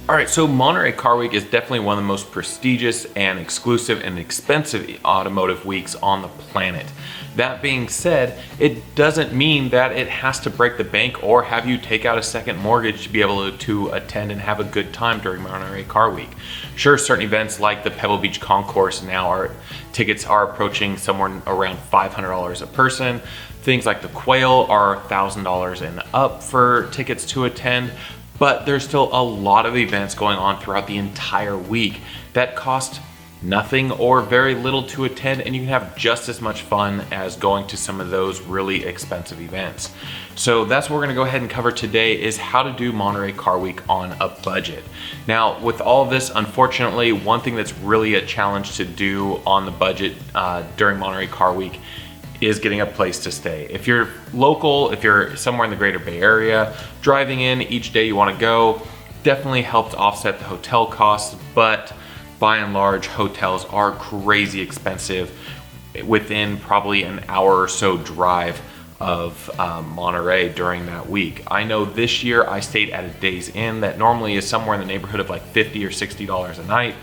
All right, so Monterey Car Week is definitely one of the most prestigious and exclusive and expensive automotive weeks on the planet. That being said, it doesn't mean that it has to break the bank or have you take out a second mortgage to be able to attend and have a good time during Monterey Car Week. Sure, certain events like the Pebble Beach Concourse tickets are approaching somewhere around $500 a person. Things like the Quail are $1,000 and up for tickets to attend. But there's still a lot of events going on throughout the entire week that cost nothing or very little to attend, and you can have just as much fun as going to some of those really expensive events. So that's what we're gonna go ahead and cover today, is how to do Monterey Car Week on a budget. Now, with all of this, unfortunately, one thing that's really a challenge to do on the budget during Monterey Car Week is getting a place to stay. If you're local, if you're somewhere in the greater Bay Area, driving in each day you want to go definitely helps offset the hotel costs, but by and large, hotels are crazy expensive within probably an hour or so drive of Monterey during that week. I know this year I stayed at a Days Inn that normally is somewhere in the neighborhood of like $50 or $60 a night.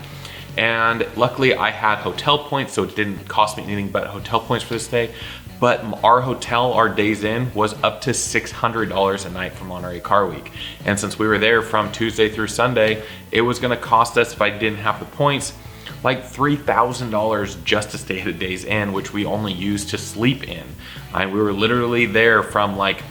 And luckily I had hotel points, so it didn't cost me anything but hotel points for this stay. But our hotel, our Days Inn, was up to $600 a night for Monterey Car Week. And since we were there from Tuesday through Sunday, it was gonna cost us, if I didn't have the points, like $3,000 just to stay at a Days Inn, which we only used to sleep in. We were literally there from like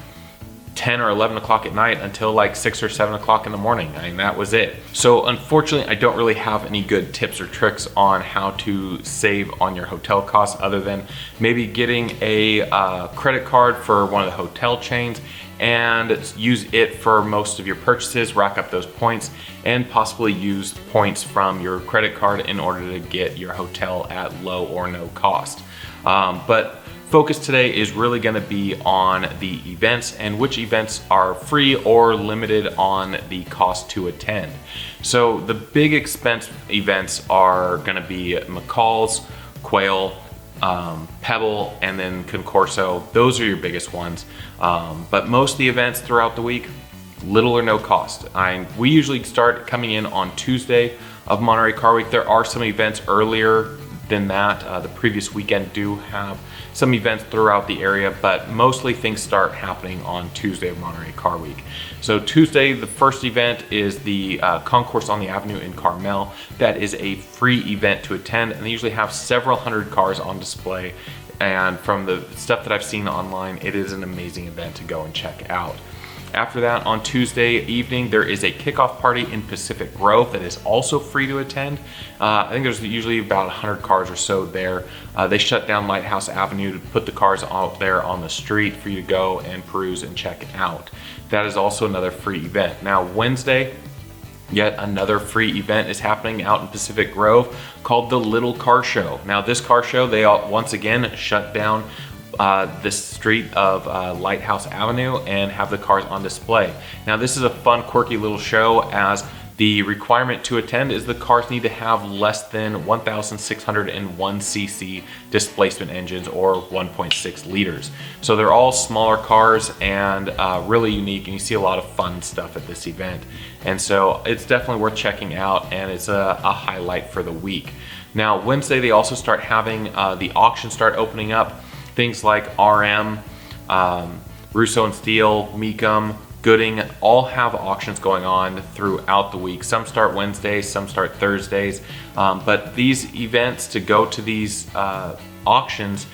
10 or 11 o'clock at night until like 6 or 7 o'clock in the morning. That was it. So unfortunately, I don't really have any good tips or tricks on how to save on your hotel costs, other than maybe getting a credit card for one of the hotel chains and use it for most of your purchases, rack up those points, and possibly use points from your credit card in order to get your hotel at low or no cost. But focus today is really going to be on the events and which events are free or limited on the cost to attend. So the big expense events are going to be McCall's, Quail, Pebble, and then Concorso. Those are your biggest ones. But most of the events throughout the week, little or no cost. We usually start coming in on Tuesday of Monterey Car Week. There are some events earlier than that. The previous weekend do have some events throughout the area, but mostly things start happening on Tuesday of Monterey Car Week. So Tuesday, the first event is the Concourse on the Avenue in Carmel. That is a free event to attend, and they usually have several hundred cars on display. And from the stuff that I've seen online, it is an amazing event to go and check out. After that, on Tuesday evening, there is a kickoff party in Pacific Grove that is also free to attend. I think there's usually about 100 cars or so there. They shut down Lighthouse Avenue to put the cars out there on the street for you to go and peruse and check out. That is also another free event. Now, Wednesday, yet another free event is happening out in Pacific Grove called the Little Car Show. Now, this car show, they once again shut down this street of Lighthouse Avenue and have the cars on display. Now, this is a fun, quirky little show, as the requirement to attend is the cars need to have less than 1,601 cc displacement engines, or 1.6 liters. So they're all smaller cars and really unique, and you see a lot of fun stuff at this event. And so it's definitely worth checking out, and it's a highlight for the week. Now, Wednesday, they also start having the auctions start opening up. Things like RM, Russo and Steele, Mecum, Gooding, all have auctions going on throughout the week. Some start Wednesdays, some start Thursdays, but these events, to go to these auctions,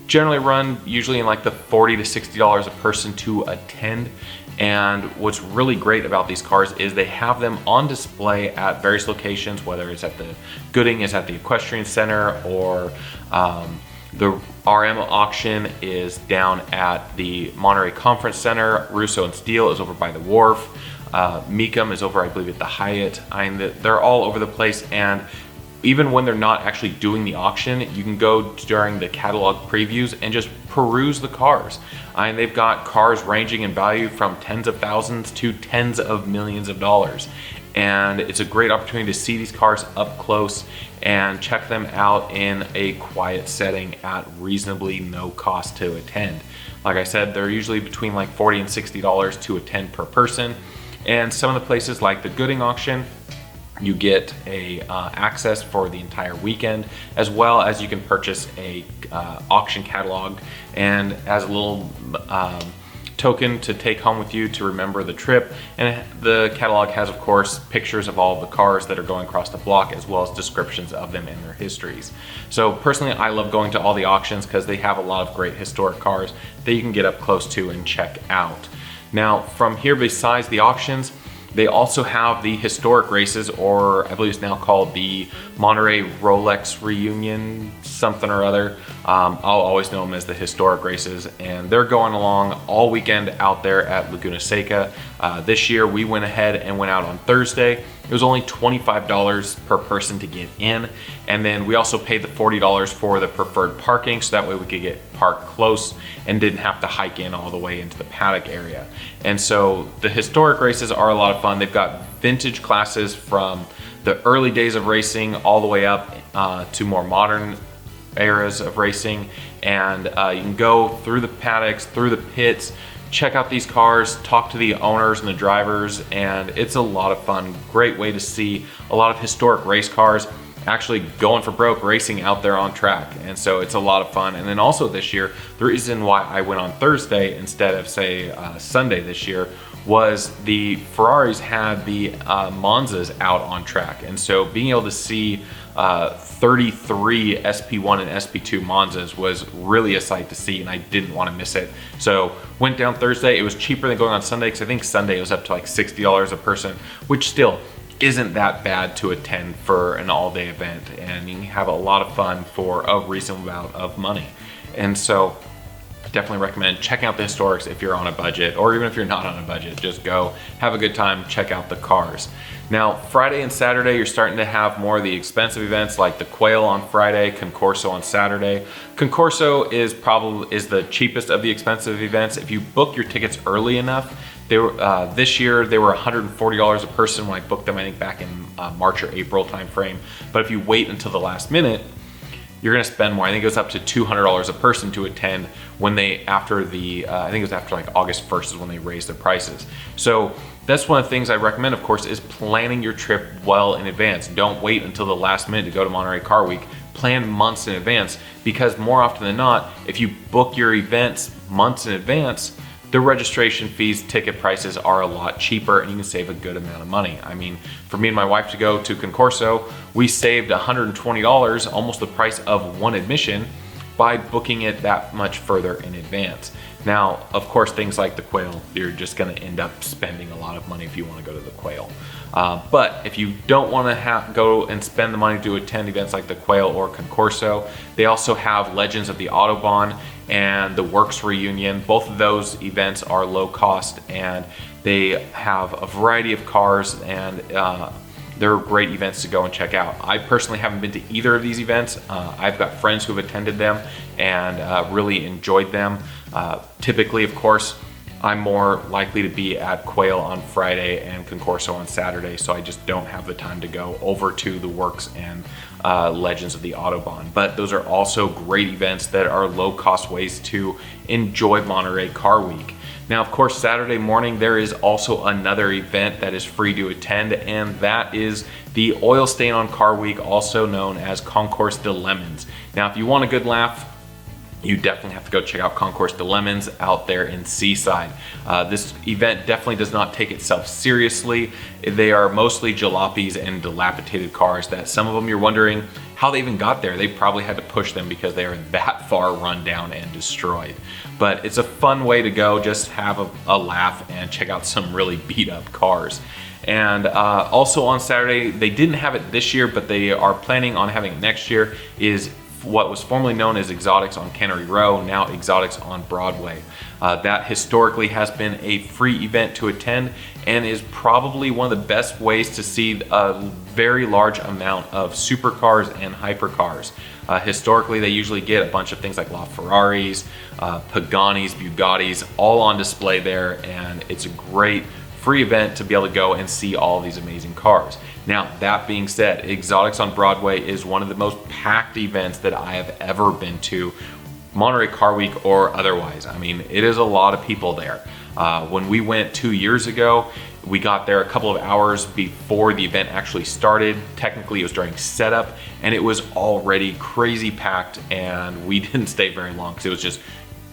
generally run usually in like the $40 to $60 a person to attend. And what's really great about these cars is they have them on display at various locations, whether it's at the Gooding is at the Equestrian Center, or the RM auction is down at the Monterey Conference Center. Russo and Steele is over by the Wharf. Mecum is over, I believe, at the Hyatt. They're all over the place, and even when they're not actually doing the auction, you can go during the catalog previews and just peruse the cars. They've got cars ranging in value from tens of thousands to tens of millions of dollars. And it's a great opportunity to see these cars up close and check them out in a quiet setting at reasonably no cost to attend. Like I said, they're usually between like $40 and $60 to attend per person. And some of the places like the Gooding auction, You get a access for the entire weekend, as well as you can purchase a auction catalog, and as a little token to take home with you to remember the trip. And the catalog has, of course, pictures of all the cars that are going across the block, as well as descriptions of them and their histories. So personally, I love going to all the auctions because they have a lot of great historic cars that you can get up close to and check out. Now, from here, besides the auctions, they also have the historic races, or I believe it's now called the Monterey Rolex Reunion something or other. I'll always know them as the historic races, and they're going along all weekend out there at Laguna Seca. This year we went ahead and went out on Thursday. It was only $25 per person to get in, and then we also paid the $40 for the preferred parking, so that way we could get parked close and didn't have to hike in all the way into the paddock area. And so the historic races are a lot of fun. They've got vintage classes from the early days of racing all the way up to more modern eras of racing, and you can go through the paddocks, through the pits, check out these cars, talk to the owners and the drivers, and it's a lot of fun. Great way to see a lot of historic race cars actually going for broke racing out there on track, and so it's a lot of fun. And then also this year, the reason why I went on Thursday instead of say Sunday this year was the Ferraris had the Monzas out on track, and so being able to see 33 SP1 and SP2 Monzas was really a sight to see, and I didn't want to miss it. So went down Thursday. It was cheaper than going on Sunday, because I think Sunday it was up to like $60 a person, which still isn't that bad to attend for an all-day event, and you can have a lot of fun for a reasonable amount of money. And so definitely recommend checking out the historics if you're on a budget, or even if you're not on a budget, just go have a good time, check out the cars. Now, Friday and Saturday, you're starting to have more of the expensive events like the Quail on Friday, Concorso on Saturday. Concorso is the cheapest of the expensive events. If you book your tickets early enough, they were, this year they were $140 a person when I booked them, I think back in March or April timeframe. But if you wait until the last minute, you're gonna spend more. I think it goes up to $200 a person to attend when they, after the, I think it was after like August 1st is when they raised their prices. So that's one of the things I recommend, of course, is planning your trip well in advance. Don't wait until the last minute to go to Monterey Car Week. Plan months in advance, because more often than not, if you book your events months in advance, the registration fees, ticket prices are a lot cheaper, and you can save a good amount of money. I mean, for me and my wife to go to Concorso, we saved $120, almost the price of one admission, by booking it that much further in advance. Now, of course, things like the Quail, you're just gonna end up spending a lot of money if you wanna go to the Quail. But if you don't wanna go and spend the money to attend events like the Quail or Concorso, they also have Legends of the Autobahn and the Works Reunion. Both of those events are low cost, and they have a variety of cars, and they're great events to go and check out. I personally haven't been to either of these events. I've got friends who've attended them and really enjoyed them. Typically, of course, I'm more likely to be at Quail on Friday and Concorso on Saturday, so I just don't have the time to go over to the Works and Legends of the Autobahn. But those are also great events that are low-cost ways to enjoy Monterey Car Week. Now, of course, Saturday morning, there is also another event that is free to attend, and that is the Oil Stain on Car Week, also known as Concours de Lemons. Now, if you want a good laugh, you definitely have to go check out Concours de Lemons out there in Seaside. This event definitely does not take itself seriously. They are mostly jalopies and dilapidated cars that some of them you're wondering how they even got there. They probably had to push them because they are that far run down and destroyed. But it's a fun way to go, just have a laugh and check out some really beat up cars. And also on Saturday, they didn't have it this year, but they are planning on having it next year, is what was formerly known as Exotics on Cannery Row, now Exotics on Broadway. That historically has been a free event to attend, and is probably one of the best ways to see a very large amount of supercars and hypercars. Historically, they usually get a bunch of things like LaFerraris, Paganis, Bugattis, all on display there, and it's a great free event to be able to go and see all these amazing cars. Now, that being said, Exotics on Broadway is one of the most packed events that I have ever been to, Monterey Car Week or otherwise. I mean, it is a lot of people there. When we went 2 years ago, We got there a couple of hours before the event actually started. Technically, it was during setup, and it was already crazy packed, and we didn't stay very long because it was just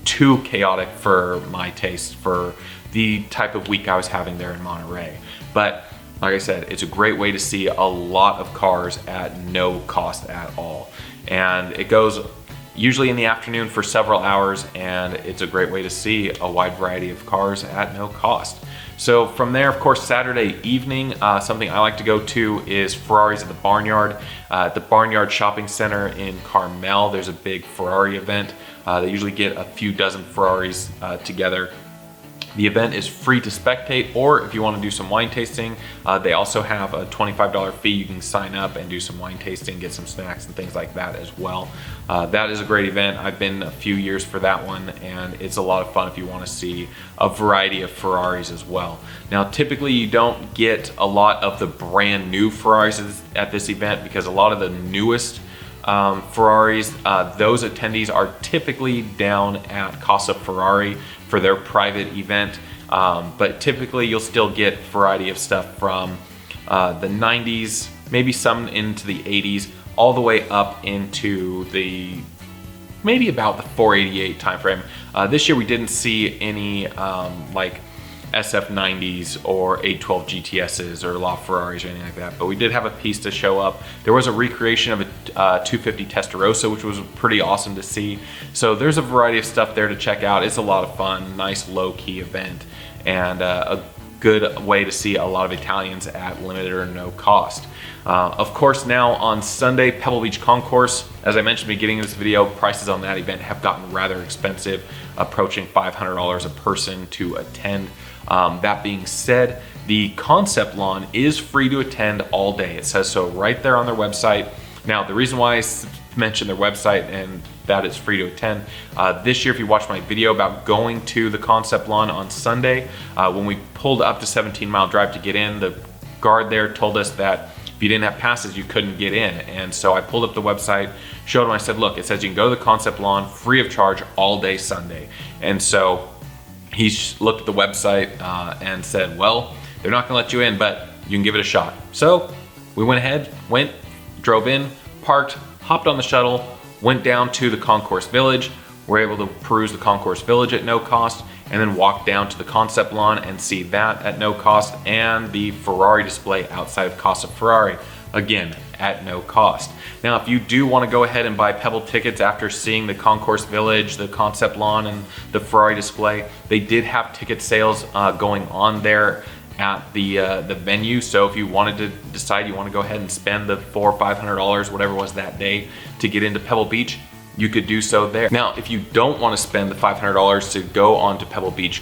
too chaotic for my taste for the type of week I was having there in Monterey. But like I said, it's a great way to see a lot of cars at no cost at all. And it goes usually in the afternoon for several hours, and it's a great way to see a wide variety of cars at no cost. So from there, of course, Saturday evening, something I like to go to is Ferraris at the Barnyard. At the Barnyard Shopping Center in Carmel, there's a big Ferrari event. They usually get a few dozen Ferraris together. The event is free to spectate, or if you want to do some wine tasting, they also have a $25 fee. You can sign up and do some wine tasting, get some snacks and things like that as well. That is a great event. I've been a few years for that one, and it's a lot of fun if you want to see a variety of Ferraris as well. Now, typically you don't get a lot of the brand new Ferraris at this event because a lot of the newest Ferraris, those attendees are typically down at Casa Ferrari for their private event, but typically you'll still get a variety of stuff from the 90s, maybe some into the 80s, all the way up into the maybe about the 488 timeframe. This year we didn't see any like SF90s or 812 GTSs or La Ferraris or anything like that, but we did have a piece to show up. There was a recreation of a 250 Testarossa, which was pretty awesome to see. So there's a variety of stuff there to check out. It's a lot of fun, nice low-key event, and a good way to see a lot of Italians at limited or no cost. Of course, now on Sunday, Pebble Beach Concourse, as I mentioned at the beginning of this video, prices on that event have gotten rather expensive, approaching $500 a person to attend. That being said, the concept lawn is free to attend all day. It says so right there on their website. Now, the reason why I mentioned their website and that it's free to attend, this year, if you watch my video about going to the concept lawn on Sunday, when we pulled up to 17 Mile Drive to get in, the guard there told us that if you didn't have passes, you couldn't get in. And so I pulled up the website, showed him, I said, look, it says you can go to the concept lawn free of charge all day Sunday. And so he looked at the website and said, well, they're not gonna let you in, but you can give it a shot. So we went ahead, drove in, parked, hopped on the shuttle, went down to the Concourse Village. We're able to peruse the Concourse Village at no cost, and then walk down to the concept lawn and see that at no cost, and the Ferrari display outside of Casa Ferrari, again, at no cost. Now, if you do want to go ahead and buy Pebble tickets after seeing the Concourse Village, the concept lawn, and the Ferrari display, they did have ticket sales going on there at the venue. So if you wanted to decide you want to go ahead and spend the $400 or $500, whatever it was that day, to get into Pebble Beach, you could do so there. Now, if you don't want to spend the $500 to go on to Pebble Beach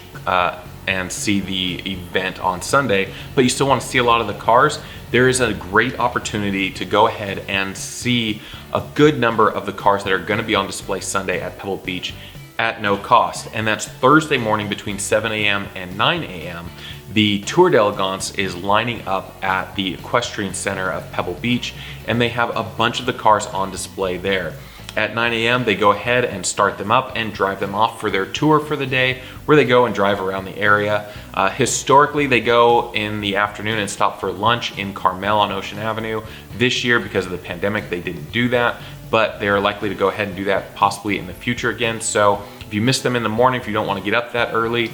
and see the event on Sunday, but you still want to see a lot of the cars, there is a great opportunity to go ahead and see a good number of the cars that are going to be on display Sunday at Pebble Beach at no cost. And that's Thursday morning between 7 a.m. and 9 a.m. The Tour d'Elegance is lining up at the Equestrian Center of Pebble Beach, and they have a bunch of the cars on display there. At 9 a.m. they go ahead and start them up and drive them off for their tour for the day, where they go and drive around the area. Historically, they go in the afternoon and stop for lunch in Carmel on Ocean Avenue. This year, because of the pandemic, they didn't do that, but they're likely to go ahead and do that possibly in the future again. So if you miss them in the morning, if you don't want to get up that early,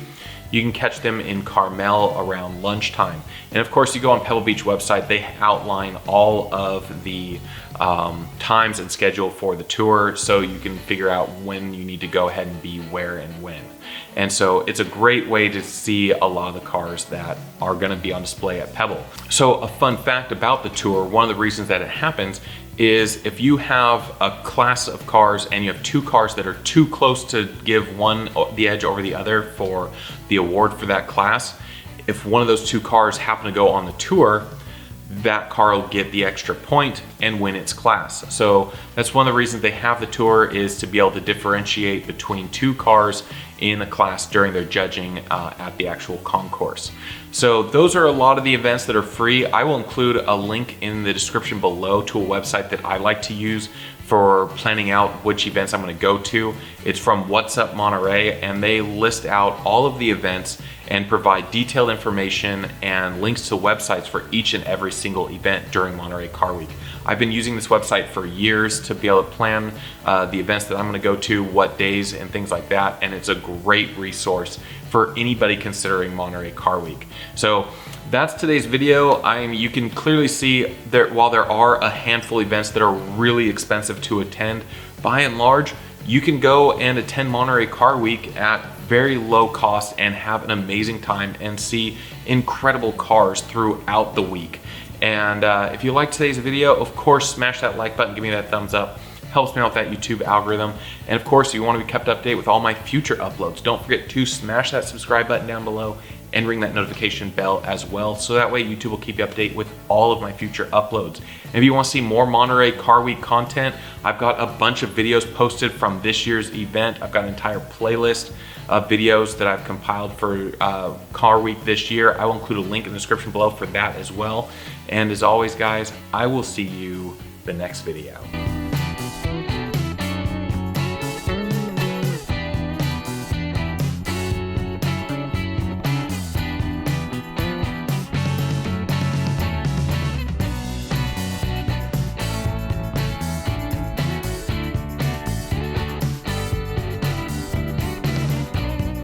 you can catch them in Carmel around lunchtime. And of course, you go on Pebble Beach website, they outline all of the times and schedule for the tour, so you can figure out when you need to go ahead and be where and when. And so it's a great way to see a lot of the cars that are gonna be on display at Pebble. So a fun fact about the tour, one of the reasons that it happens is if you have a class of cars and you have two cars that are too close to give one the edge over the other for the award for that class, if one of those two cars happen to go on the tour, that car will get the extra point and win its class. So that's one of the reasons they have the tour, is to be able to differentiate between two cars in the class during their judging at the actual concourse. So those are a lot of the events that are free. I will include a link in the description below to a website that I like to use for planning out which events I'm going to go to. It's from What's Up Monterey, and they list out all of the events and provide detailed information and links to websites for each and every single event during Monterey Car Week. I've been using this website for years to be able to plan the events that I'm going to go to, what days and things like that, and it's a great resource for anybody considering Monterey Car Week. So that's today's video. You can clearly see that while there are a handful of events that are really expensive to attend, by and large, you can go and attend Monterey Car Week at very low cost and have an amazing time and see incredible cars throughout the week. And if you liked today's video, of course, smash that like button, give me that thumbs up. Helps me out with that YouTube algorithm. And of course, if you want to be kept updated with all my future uploads, don't forget to smash that subscribe button down below and ring that notification bell as well. So that way YouTube will keep you updated with all of my future uploads. And if you want to see more Monterey Car Week content, I've got a bunch of videos posted from this year's event. I've got an entire playlist of videos that I've compiled for Car Week this year. I will include a link in the description below for that as well. And as always, guys, I will see you the next video.